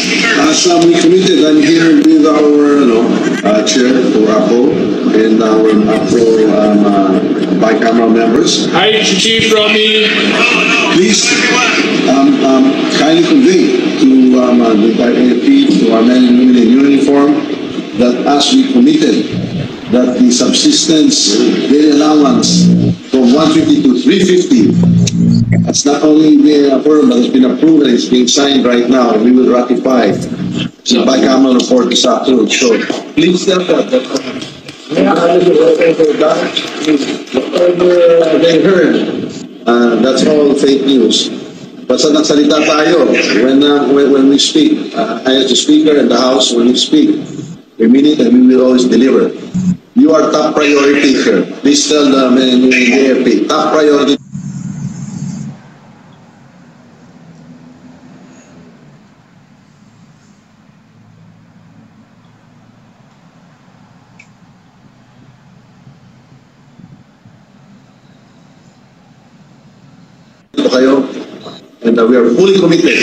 As we committed, I'm here with our chair for APO and our APO bicameral members. Hi, Chief Romy. Please kindly convey to the AFP, to our men and women in uniform, that as we committed, that the subsistence daily allowance from 150 to 350, that's not only being affirmed, but it's been approved and it's being signed right now, and we will ratify the bicameral report this afternoon. So please tell that whatever they heard, that's all fake news. Basta nagsalita tayo when we speak. As the speaker in the House, when we speak, we mean it and we will always deliver. You are top priority here. Please tell the men and women in the AFP, top priority. And we are fully committed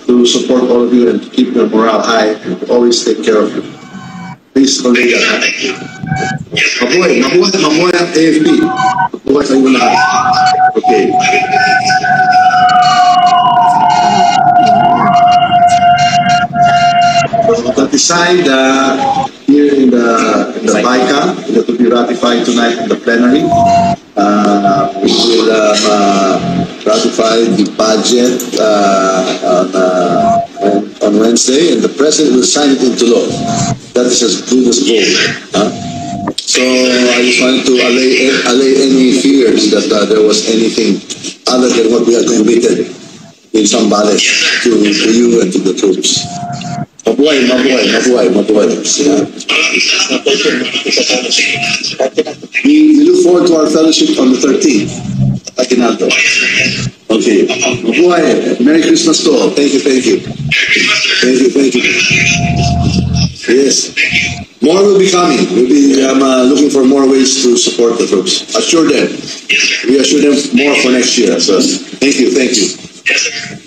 to support all of you and to keep your morale high and to always take care of you. Please convey that. Mabuhay ang AFP. Mabuhay sa inyo lahat. Okay. That decide here in the BICAM that will be ratified tonight in the plenary. We will ratify the budget on Wednesday, and the President will sign it into law. That is as good as gold. So I just wanted to allay any fears that there was anything other than what we had committed in Zambales to you and to the troops. Mabuhay. We look forward to our fellowship on the 13th. Aguinaldo. Okay. Mabuhay. Merry Christmas to all. Thank you. Thank you. Yes. More will be coming. We'll be looking for more ways to support the troops. Assure them. We assure them more for next year as well. Thank you. Yes, sir.